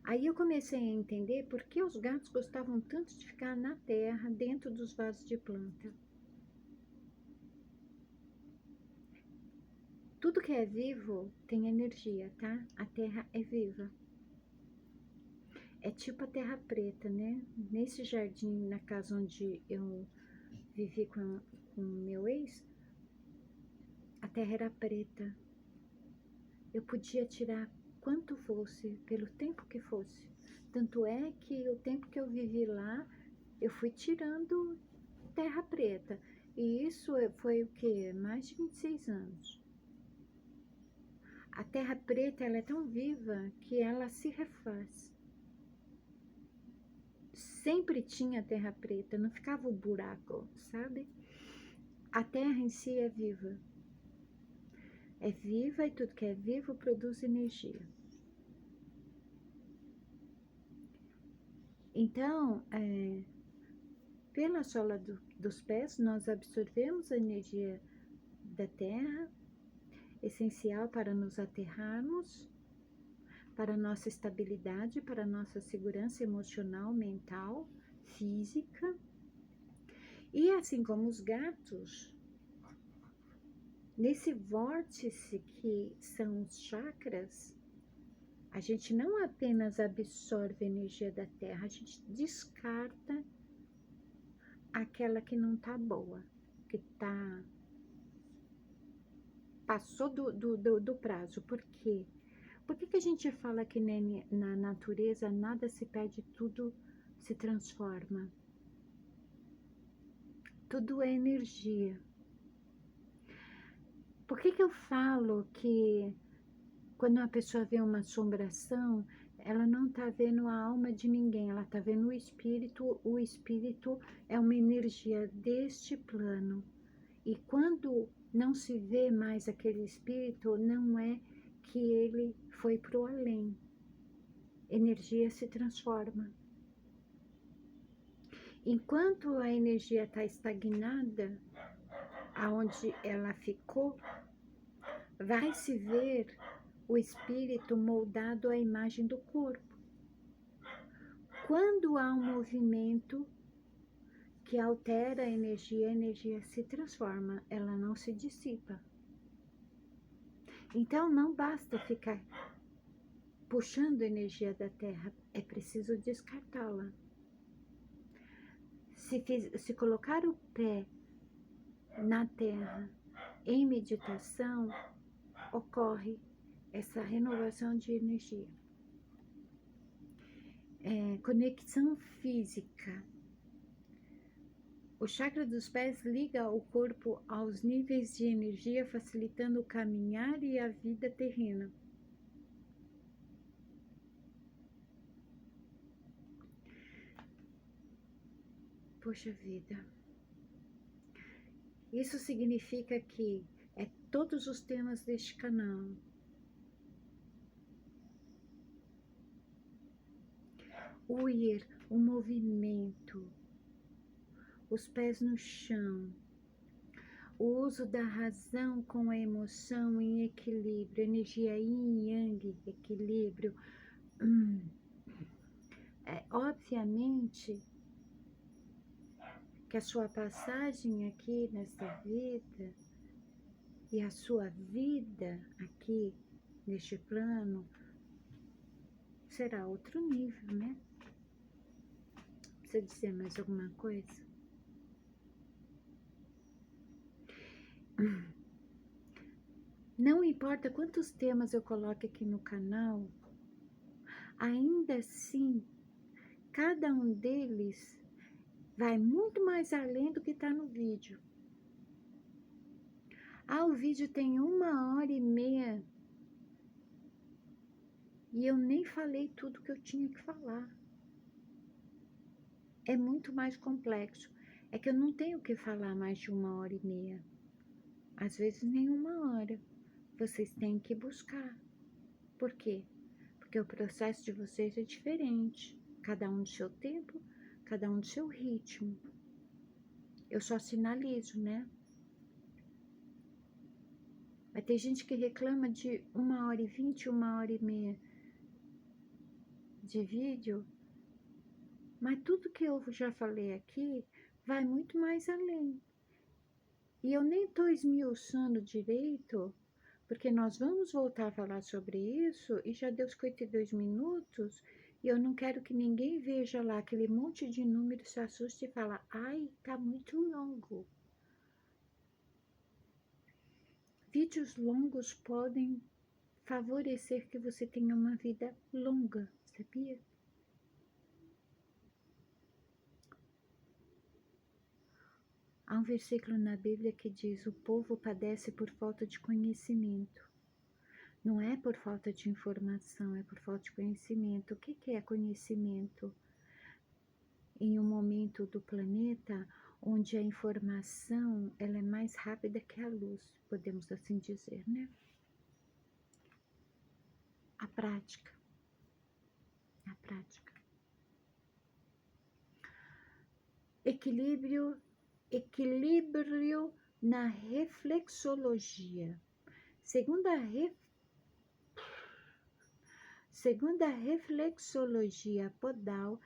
Aí eu comecei a entender por que os gatos gostavam tanto de ficar na terra, dentro dos vasos de planta. Tudo que é vivo tem energia, tá? A terra é viva. É tipo a terra preta, né? Nesse jardim, na casa onde eu vivi com o meu ex, a terra era preta. Eu podia tirar quanto fosse, pelo tempo que fosse. Tanto é que o tempo que eu vivi lá, eu fui tirando terra preta. E isso foi o quê? Mais de 26 anos. A terra preta, ela é tão viva que ela se refaz. Sempre tinha terra preta, não ficava o buraco, sabe? A terra em si é viva. É viva e tudo que é vivo produz energia. Então, pela sola dos pés, nós absorvemos a energia da terra, essencial para nos aterrarmos, para nossa estabilidade, para nossa segurança emocional, mental, física. E assim como os gatos, nesse vórtice que são os chakras, a gente não apenas absorve a energia da terra, a gente descarta aquela que não tá boa, que passou do prazo. Por quê? Por que a gente fala que na natureza nada se perde, tudo se transforma? Tudo é energia. Por que eu falo que quando uma pessoa vê uma assombração, ela não está vendo a alma de ninguém, ela está vendo o espírito é uma energia deste plano. E quando não se vê mais aquele espírito, não é que ele foi para o além. Energia se transforma. Enquanto a energia está estagnada, aonde ela ficou, vai se ver o espírito moldado à imagem do corpo. Quando há um movimento que altera a energia se transforma, ela não se dissipa. Então não basta ficar puxando a energia da terra, é preciso descartá-la. Se colocar o pé na terra em meditação, ocorre essa renovação de energia. conexão física. O chakra dos pés liga o corpo aos níveis de energia, facilitando o caminhar e a vida terrena. Poxa vida. Isso significa que todos os temas deste canal. O ir, o movimento, os pés no chão, o uso da razão com a emoção em equilíbrio, energia yin e yang, equilíbrio. Obviamente que a sua passagem aqui nesta vida e a sua vida aqui neste plano será outro nível, né? Precisa dizer mais alguma coisa? Não importa quantos temas eu coloque aqui no canal, ainda assim, cada um deles vai muito mais além do que está no vídeo. O vídeo tem 1h30 e eu nem falei tudo que eu tinha que falar. É muito mais complexo. É que eu não tenho que falar mais de 1h30. Às vezes nem 1 hora. Vocês têm que buscar. Por quê? Porque o processo de vocês é diferente. Cada um do seu tempo, cada um do seu ritmo. Eu só sinalizo, né? Mas tem gente que reclama de 1h20, 1h30 de vídeo. Mas tudo que eu já falei aqui vai muito mais além. E eu nem estou esmiuçando direito, porque nós vamos voltar a falar sobre isso e já deu 52 minutos e eu não quero que ninguém veja lá aquele monte de números, se assuste e fala, ai, tá muito longo. Vídeos longos podem favorecer que você tenha uma vida longa, sabia? Há um versículo na Bíblia que diz, o povo padece por falta de conhecimento. Não é por falta de informação, é por falta de conhecimento. O que é conhecimento? Em um momento do planeta onde a informação ela é mais rápida que a luz, podemos assim dizer, né? A prática. A prática. Equilíbrio na reflexologia. Segundo a reflexologia podal,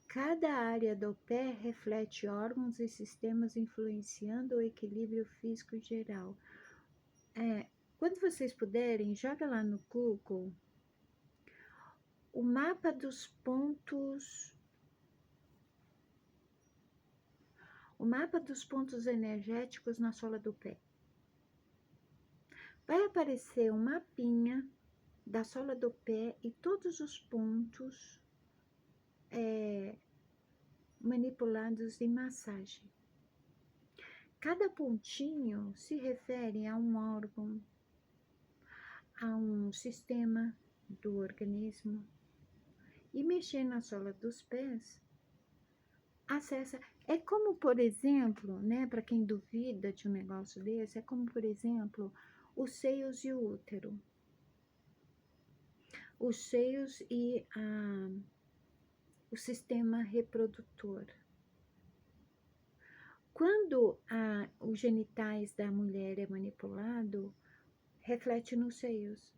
cada área do pé reflete órgãos e sistemas influenciando o equilíbrio físico geral. Quando vocês puderem, joga lá no Google o mapa dos pontos. O mapa dos pontos energéticos na sola do pé. Vai aparecer um mapinha da sola do pé e todos os pontos manipulados em massagem. Cada pontinho se refere a um órgão, a um sistema do organismo. E mexer na sola dos pés acessa. É como, por exemplo, né, para quem duvida de um negócio desse, é como, por exemplo, os seios e o útero. Os seios e o sistema reprodutor. Quando os genitais da mulher é manipulado, reflete nos seios.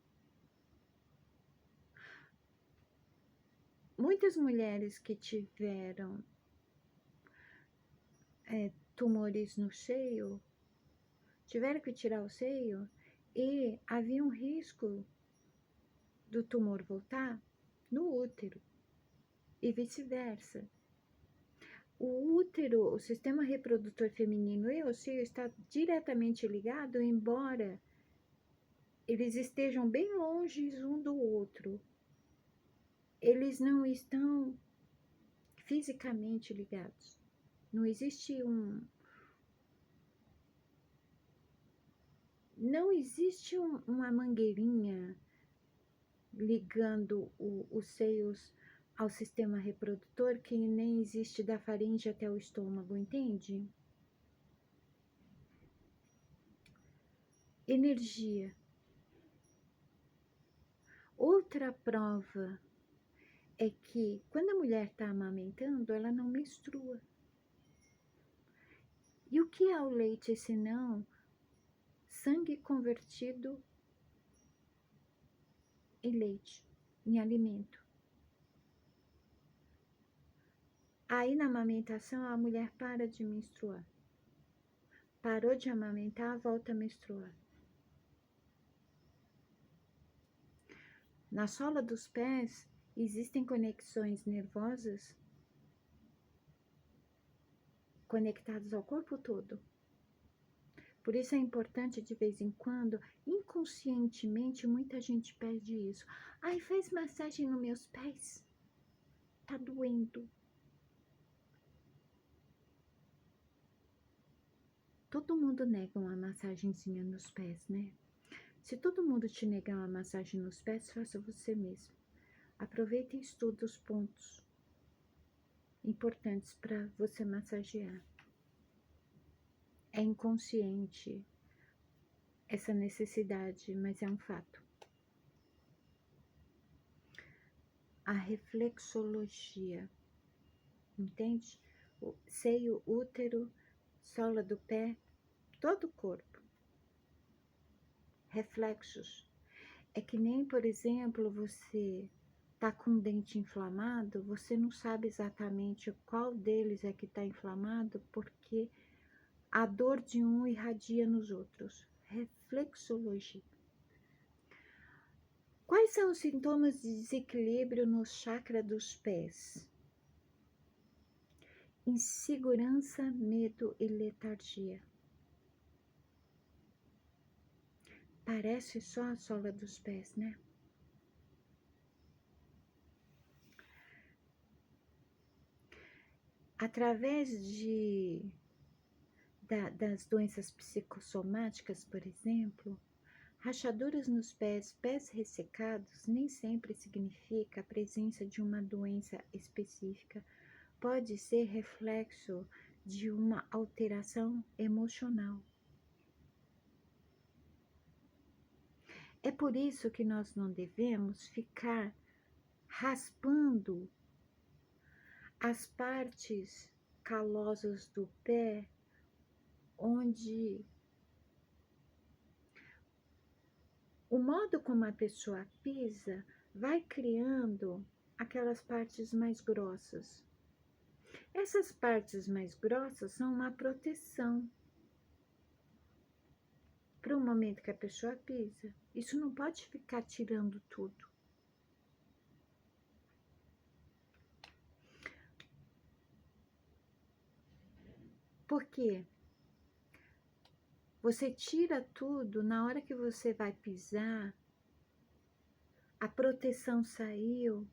Muitas mulheres que tiveram tumores no seio, tiveram que tirar o seio e havia um risco do tumor voltar no útero e vice-versa. O útero, o sistema reprodutor feminino e o seio está diretamente ligado, embora eles estejam bem longe um do outro. eles não estão fisicamente ligados. Não existe uma mangueirinha ligando os seios ao sistema reprodutor, que nem existe da faringe até o estômago, entende? Energia. Outra prova é que quando a mulher está amamentando, ela não menstrua. E o que é o leite senão sangue convertido em leite, em alimento? Aí na amamentação a mulher para de menstruar. Parou de amamentar, volta a menstruar. Na sola dos pés existem conexões nervosas conectadas ao corpo todo. Por isso é importante, de vez em quando, inconscientemente, muita gente pede isso. Ai, faz massagem nos meus pés. Tá doendo. Todo mundo nega uma massagenzinha nos pés, né? Se todo mundo te negar uma massagem nos pés, faça você mesmo. Aproveita e estuda os pontos importantes para você massagear. É inconsciente essa necessidade, mas é um fato. A reflexologia, entende? O seio, útero, sola do pé, todo o corpo. Reflexos. É que nem, por exemplo, você tá com o dente inflamado, você não sabe exatamente qual deles é que está inflamado, porque a dor de um irradia nos outros. Reflexologia. Quais são os sintomas de desequilíbrio no chakra dos pés? Insegurança, medo e letargia. Parece só a sola dos pés, né? Através das doenças psicossomáticas, por exemplo, rachaduras nos pés, pés ressecados, nem sempre significa a presença de uma doença específica. Pode ser reflexo de uma alteração emocional. É por isso que nós não devemos ficar raspando as partes calosas do pé, onde o modo como a pessoa pisa vai criando aquelas partes mais grossas. Essas partes mais grossas são uma proteção para o momento que a pessoa pisa. Isso não pode ficar tirando tudo. Por quê? Você tira tudo, na hora que você vai pisar, a proteção saiu,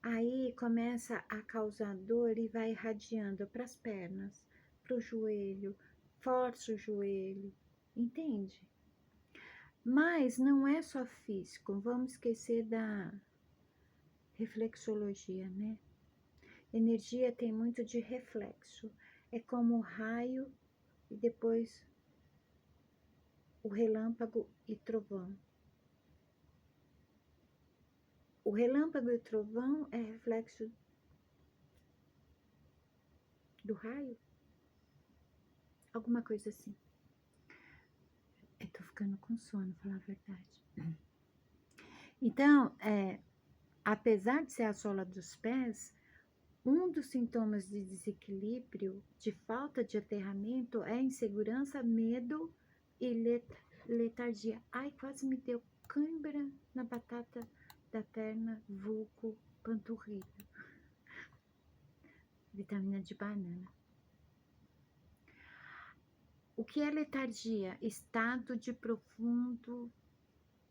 aí começa a causar dor e vai irradiando para as pernas, para o joelho, força o joelho, entende? Mas não é só físico, vamos esquecer da reflexologia, né? Energia tem muito de reflexo, é como o raio e depois o relâmpago e trovão. O relâmpago e o trovão é reflexo do raio? Alguma coisa assim. Eu tô ficando com sono, pra falar a verdade. Então, apesar de ser a sola dos pés, um dos sintomas de desequilíbrio, de falta de aterramento, é insegurança, medo e letargia. Ai, quase me deu cãibra na batata da perna, vulgo, panturrilha. Vitamina de banana. O que é letargia? Estado de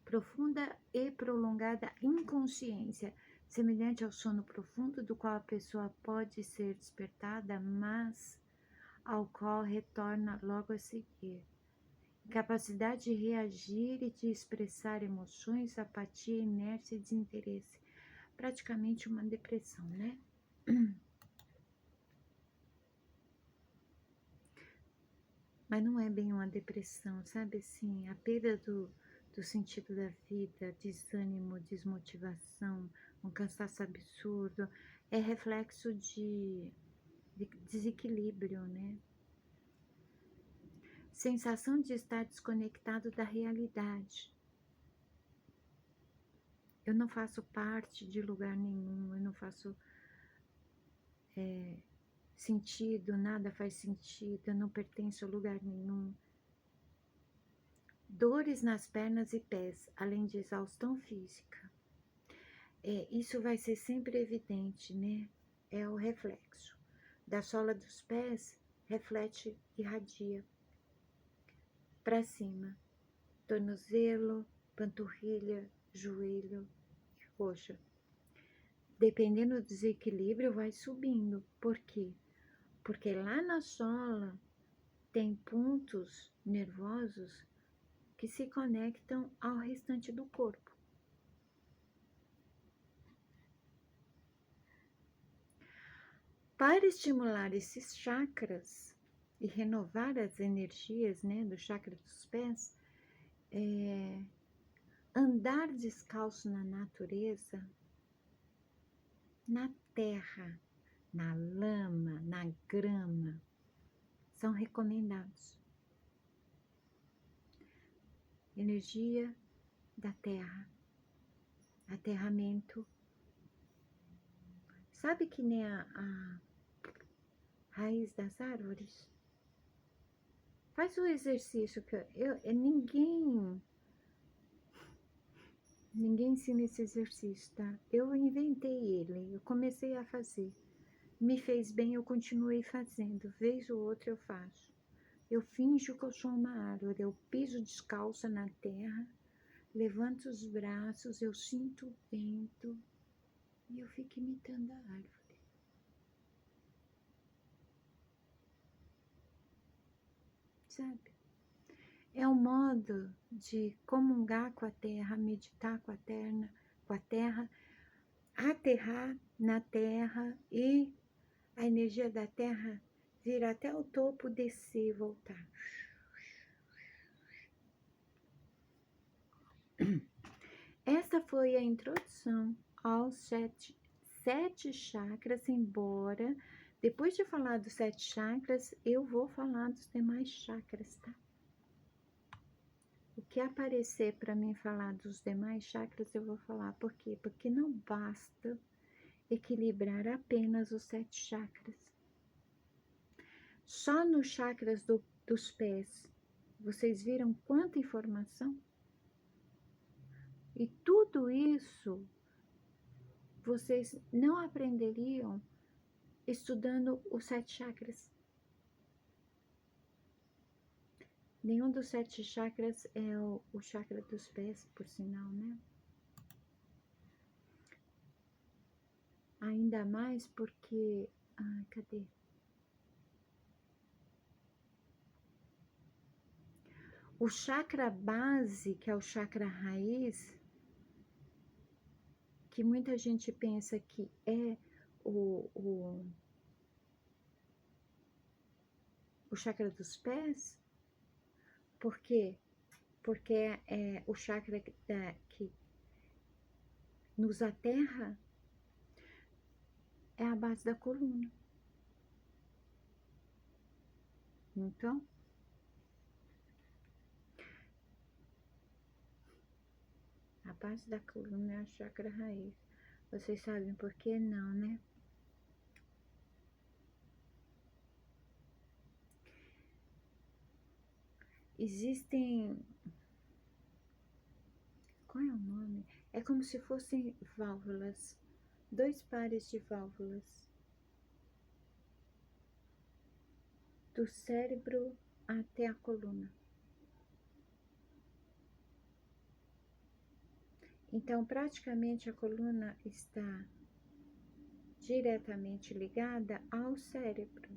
profunda e prolongada inconsciência. semelhante ao sono profundo do qual a pessoa pode ser despertada, mas ao qual retorna logo a seguir. Capacidade de reagir e de expressar emoções, apatia, inércia e desinteresse. Praticamente uma depressão, né? Mas não é bem uma depressão, sabe assim? A perda do sentido da vida, desânimo, desmotivação, um cansaço absurdo, é reflexo de desequilíbrio, né? Sensação de estar desconectado da realidade. Eu não faço parte de lugar nenhum, eu não faço sentido, nada faz sentido, eu não pertenço a lugar nenhum. Dores nas pernas e pés, além de exaustão física. Isso vai ser sempre evidente, né? É o reflexo. Da sola dos pés, reflete, irradia para cima. Tornozelo, panturrilha, joelho e coxa. Dependendo do desequilíbrio, vai subindo. Por quê? Porque lá na sola tem pontos nervosos que se conectam ao restante do corpo. Para estimular esses chakras e renovar as energias, né, do chakra dos pés, andar descalço na natureza, na terra, na lama, na grama, são recomendados. Energia da terra, aterramento. Sabe que nem a raiz das árvores? Faz o exercício que ninguém ensina esse exercício, tá? Eu inventei ele, eu comecei a fazer. Me fez bem, eu continuei fazendo. Vez ou outra eu faço. Eu finjo que eu sou uma árvore, eu piso descalça na terra, levanto os braços, eu sinto o vento e eu fico imitando a árvore. Sabe? É um modo de comungar com a terra, meditar com a terra, aterrar na terra e a energia da terra vir até o topo, descer e voltar. Essa foi a introdução aos sete chakras, embora depois de falar dos 7 chakras, eu vou falar dos demais chakras, tá? O que aparecer para mim falar dos demais chakras, eu vou falar. Por quê? Porque não basta equilibrar apenas os 7 chakras. Só nos chakras dos pés, vocês viram quanta informação? E tudo isso vocês não aprenderiam estudando os 7 chakras. Nenhum dos 7 chakras é o chakra dos pés, por sinal, né? Ainda mais porque... cadê? O chakra base, que é o chakra raiz, que muita gente pensa que é o chakra dos pés, por quê? Porque é o chakra que nos aterra, é a base da coluna. Então, a base da coluna é a chakra raiz. Vocês sabem por que não, né? Existem... Qual é o nome? É como se fossem válvulas. 2 pares de válvulas. Do cérebro até a coluna. Então, praticamente a coluna está diretamente ligada ao cérebro.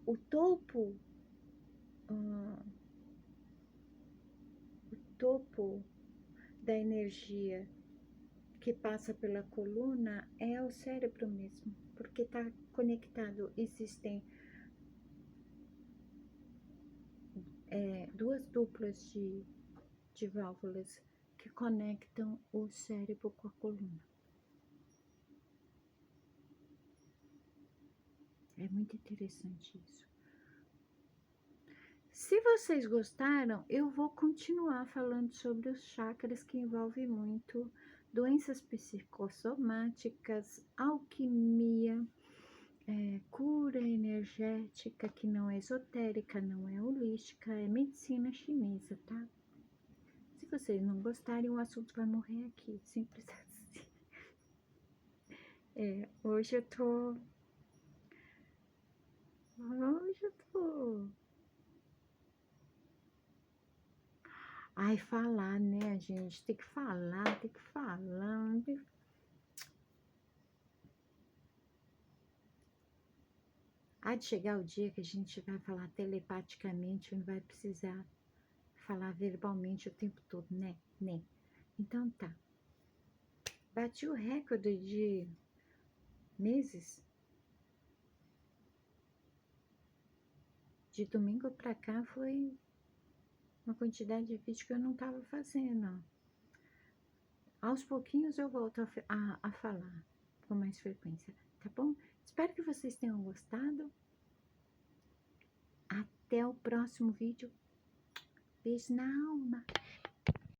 O topo, o topo da energia que passa pela coluna é o cérebro mesmo, porque está conectado. Existem duas duplas de válvulas que conectam o cérebro com a coluna. É muito interessante isso. Se vocês gostaram, eu vou continuar falando sobre os chakras, que envolve muito doenças psicossomáticas, alquimia, cura energética, que não é esotérica, não é holística, é medicina chinesa, tá? Se vocês não gostarem, o assunto vai morrer aqui, simples assim. Hoje eu tô... Ai, falar, né, gente? Tem que falar, tem que falar. Há de chegar o dia que a gente vai falar telepaticamente, não vai precisar falar verbalmente o tempo todo, né? Então tá. Bati o recorde de meses. De domingo pra cá foi uma quantidade de vídeo que eu não tava fazendo. Aos pouquinhos eu volto a falar com mais frequência, tá bom? Espero que vocês tenham gostado. Até o próximo vídeo. Beijo na alma.